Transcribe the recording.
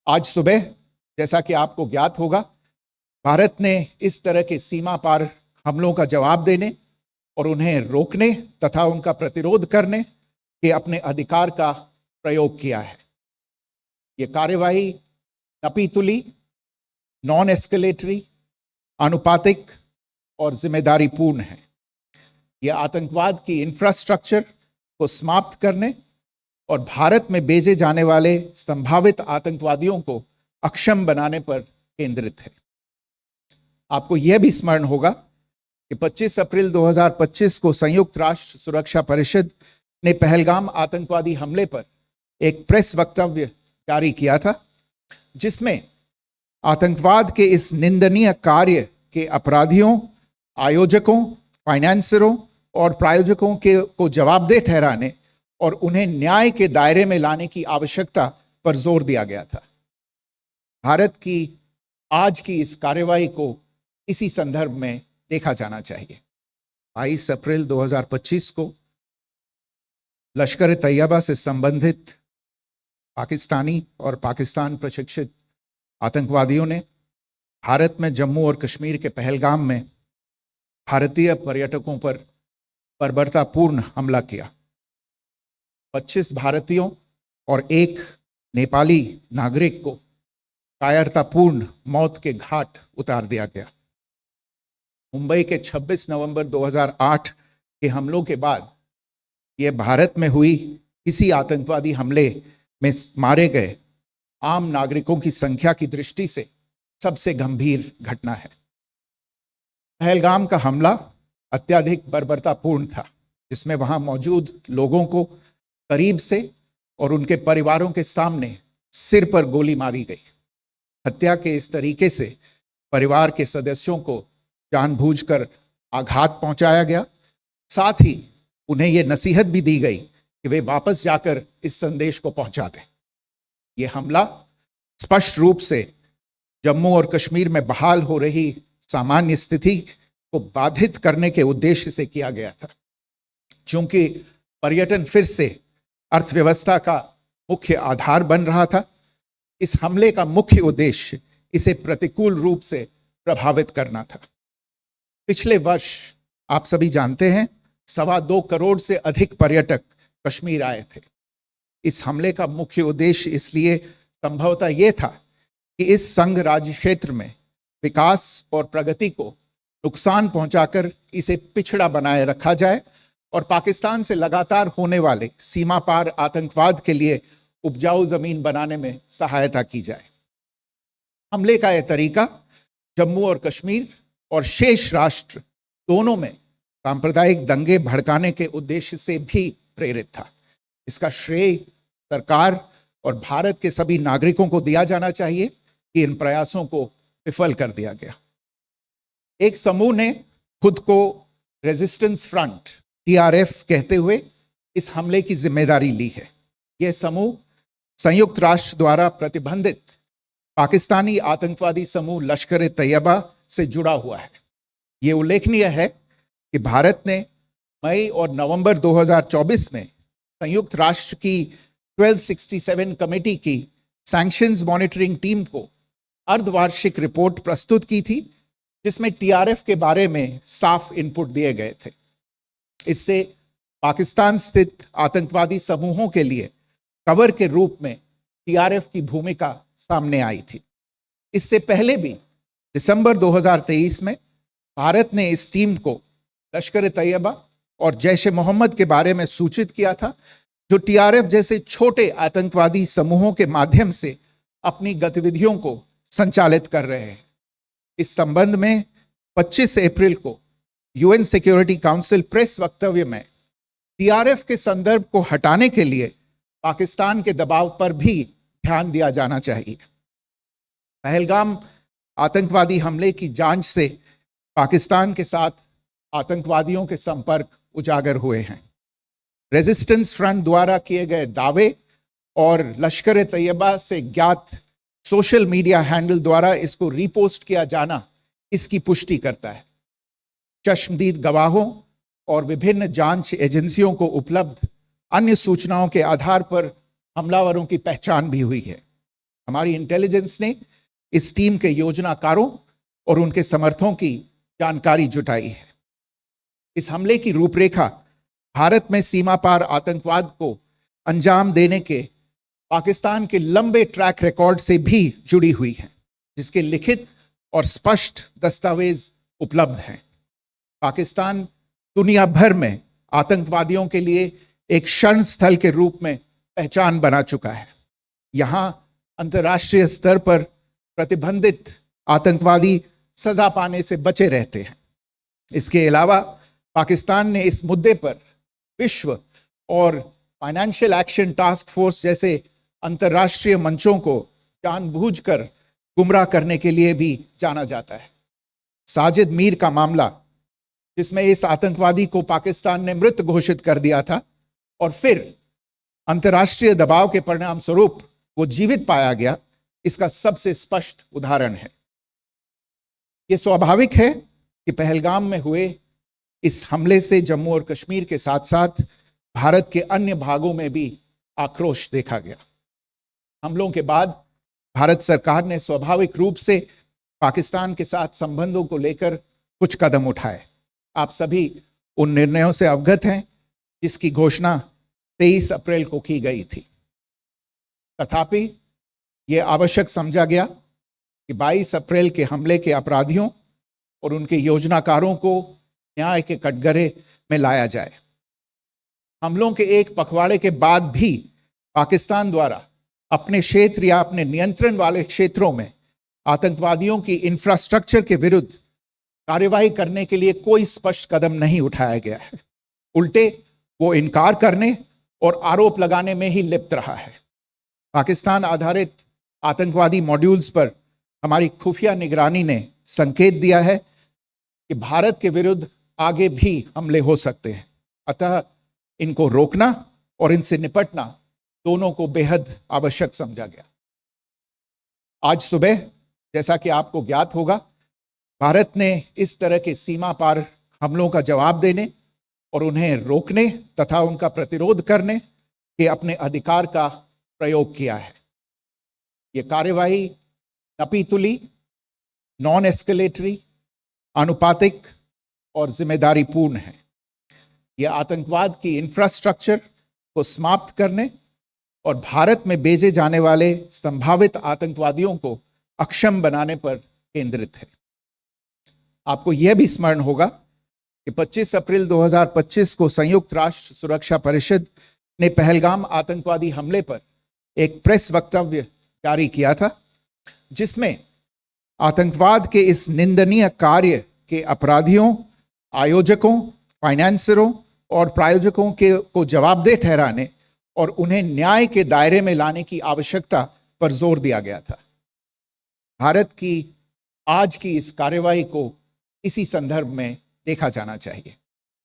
आज सुबह, जैसा कि आपको ज्ञात होगा, भारत ने इस तरह के सीमा पार हमलों का जवाब देने और उन्हें रोकने तथा उनका प्रतिरोध करने के अपने अधिकार का प्रयोग किया है। ये कार्यवाही नपीतुली, नॉन एस्केलेटरी, आनुपातिक और जिम्मेदारीपूर्ण है। यह आतंकवाद की इंफ्रास्ट्रक्चर को समाप्त करने और भारत में भेजे जाने वाले संभावित आतंकवादियों को अक्षम बनाने पर केंद्रित है। आपको यह भी स्मरण होगा कि 25 अप्रैल 2025 को संयुक्त राष्ट्र सुरक्षा परिषद ने पहलगाम आतंकवादी हमले पर एक प्रेस वक्तव्य जारी किया था, जिसमें आतंकवाद के इस निंदनीय कार्य के अपराधियों, आयोजकों, फाइनेंसरों और प्रायोजकों को जवाबदेह ठहराने और उन्हें न्याय के दायरे में लाने की आवश्यकता पर जोर दिया गया था। भारत की आज की इस कार्यवाही को इसी संदर्भ में देखा जाना चाहिए। 22 अप्रैल 2025 को लश्कर तैयबा से संबंधित पाकिस्तानी और पाकिस्तान प्रशिक्षित आतंकवादियों ने भारत में जम्मू और कश्मीर के पहलगाम में भारतीय पर्यटकों पर बर्बरतापूर्ण हमला किया। 25 भारतीयों और एक नेपाली नागरिक को कायरतापूर्ण मौत के घाट उतार दिया गया। मुंबई के 26 नवंबर 2008 के हमलों के बाद यह भारत में हुई किसी आतंकवादी हमले में मारे गए आम नागरिकों की संख्या की दृष्टि से सबसे गंभीर घटना है। पहलगाम का हमला अत्यधिक बर्बरतापूर्ण था, जिसमें वहां मौजूद लोगों को करीब से और उनके परिवारों के सामने सिर पर गोली मारी गई। हत्या के इस तरीके से परिवार के सदस्यों को जानबूझकर आघात पहुंचाया गया। साथ ही उन्हें यह नसीहत भी दी गई कि वे वापस जाकर इस संदेश को पहुंचा दें। यह हमला स्पष्ट रूप से जम्मू और कश्मीर में बहाल हो रही सामान्य स्थिति को बाधित करने के उद्देश्य से किया गया था। चूंकि पर्यटन फिर से अर्थव्यवस्था का मुख्य आधार बन रहा था, इस हमले का मुख्य उद्देश्य इसे प्रतिकूल रूप से प्रभावित करना था। पिछले वर्ष आप सभी जानते हैं 2.25 करोड़ से अधिक पर्यटक कश्मीर आए थे। इस हमले का मुख्य उद्देश्य इसलिए संभवतः यह था कि इस संघ राज्य क्षेत्र में विकास और प्रगति को नुकसान पहुंचाकर इसे पिछड़ा बनाए रखा जाए और पाकिस्तान से लगातार होने वाले सीमा पार आतंकवाद के लिए उपजाऊ जमीन बनाने में सहायता की जाए। हमले का यह तरीका जम्मू और कश्मीर और शेष राष्ट्र दोनों में सांप्रदायिक दंगे भड़काने के उद्देश्य से भी प्रेरित था। इसका श्रेय सरकार और भारत के सभी नागरिकों को दिया जाना चाहिए कि इन प्रयासों को विफल कर दिया गया। एक समूह ने खुद को रेजिस्टेंस फ्रंट TRF कहते हुए इस हमले की जिम्मेदारी ली है। यह समूह संयुक्त राष्ट्र द्वारा प्रतिबंधित पाकिस्तानी आतंकवादी समूह लश्कर तैयबा से जुड़ा हुआ है। यह उल्लेखनीय है कि भारत ने मई और नवंबर 2024 में संयुक्त राष्ट्र की 1267 कमेटी की सैंक्शंस मॉनिटरिंग टीम को अर्धवार्षिक रिपोर्ट प्रस्तुत की थी, जिसमें TRF के बारे में साफ इनपुट दिए गए थे। इससे पाकिस्तान स्थित आतंकवादी समूहों के लिए कवर के रूप में TRF की भूमिका सामने आई थी। इससे पहले भी दिसंबर 2023 में भारत ने इस टीम को लश्कर तैयबा और जैश ए मोहम्मद के बारे में सूचित किया था, जो TRF जैसे छोटे आतंकवादी समूहों के माध्यम से अपनी गतिविधियों को संचालित कर रहे हैं। इस संबंध में 25 अप्रैल को UN सिक्योरिटी काउंसिल प्रेस वक्तव्य में TRF के संदर्भ को हटाने के लिए पाकिस्तान के दबाव पर भी ध्यान दिया जाना चाहिए। पहलगाम आतंकवादी हमले की जांच से पाकिस्तान के साथ आतंकवादियों के संपर्क उजागर हुए हैं। रेजिस्टेंस फ्रंट द्वारा किए गए दावे और लश्कर तैयबा से ज्ञात सोशल मीडिया हैंडल द्वारा इसको रीपोस्ट किया जाना इसकी पुष्टि करता है। चश्मदीद गवाहों और विभिन्न जांच एजेंसियों को उपलब्ध अन्य सूचनाओं के आधार पर हमलावरों की पहचान भी हुई है। हमारी इंटेलिजेंस ने इस टीम के योजनाकारों और उनके समर्थकों की जानकारी जुटाई है। इस हमले की रूपरेखा भारत में सीमा पार आतंकवाद को अंजाम देने के पाकिस्तान के लंबे ट्रैक रिकॉर्ड से भी जुड़ी हुई है, जिसके लिखित और स्पष्ट दस्तावेज उपलब्ध हैं। पाकिस्तान दुनिया भर में आतंकवादियों के लिए एक शरण स्थल के रूप में पहचान बना चुका है। यहां अंतर्राष्ट्रीय स्तर पर प्रतिबंधित आतंकवादी सजा पाने से बचे रहते हैं। इसके अलावा पाकिस्तान ने इस मुद्दे पर विश्व और फाइनेंशियल एक्शन टास्क फोर्स जैसे अंतर्राष्ट्रीय मंचों को जानबूझकर गुमराह करने के लिए भी जाना जाता है। साजिद मीर का मामला, जिसमें इस आतंकवादी को पाकिस्तान ने मृत घोषित कर दिया था और फिर अंतर्राष्ट्रीय दबाव के परिणाम स्वरूप वो जीवित पाया गया, इसका सबसे स्पष्ट उदाहरण है। यह स्वाभाविक है कि पहलगाम में हुए इस हमले से जम्मू और कश्मीर के साथ साथ भारत के अन्य भागों में भी आक्रोश देखा गया। हमलों के बाद भारत सरकार ने स्वाभाविक रूप से पाकिस्तान के साथ संबंधों को लेकर कुछ कदम उठाए। आप सभी उन निर्णयों से अवगत हैं जिसकी घोषणा 23 अप्रैल को की गई थी। तथापि यह आवश्यक समझा गया कि 22 अप्रैल के हमले के अपराधियों और उनके योजनाकारों को न्याय के कटघरे में लाया जाए। हमलों के एक पखवाड़े के बाद भी पाकिस्तान द्वारा अपने क्षेत्र या अपने नियंत्रण वाले क्षेत्रों में आतंकवादियों की इंफ्रास्ट्रक्चर के विरुद्ध कार्यवाही करने के लिए कोई स्पष्ट कदम नहीं उठाया गया है। उल्टे वो इनकार करने और आरोप लगाने में ही लिप्त रहा है। पाकिस्तान आधारित आतंकवादी मॉड्यूल्स पर हमारी खुफिया निगरानी ने संकेत दिया है कि भारत के विरुद्ध आगे भी हमले हो सकते हैं। अतः इनको रोकना और इनसे निपटना दोनों को बेहद आवश्यक समझा गया। आज सुबह, जैसा कि आपको ज्ञात होगा, भारत ने इस तरह के सीमा पार हमलों का जवाब देने और उन्हें रोकने तथा उनका प्रतिरोध करने के अपने अधिकार का प्रयोग किया है। यह कार्यवाही नपीतुली, नॉन एस्केलेटरी, अनुपातिक और जिम्मेदारीपूर्ण है। यह आतंकवाद की इंफ्रास्ट्रक्चर को समाप्त करने और भारत में भेजे जाने वाले संभावित आतंकवादियों को अक्षम बनाने पर केंद्रित है। आपको यह भी स्मरण होगा कि 25 अप्रैल 2025 को संयुक्त राष्ट्र सुरक्षा परिषद ने पहलगाम आतंकवादी हमले पर एक प्रेस वक्तव्य जारी किया था, जिसमें आतंकवाद के इस निंदनीय कार्य के अपराधियों, आयोजकों, फाइनेंसरों और प्रायोजकों को जवाबदेह ठहराने और उन्हें न्याय के दायरे में लाने की आवश्यकता पर जोर दिया गया था। भारत की आज की इस कार्यवाही को इसी संदर्भ में देखा जाना चाहिए।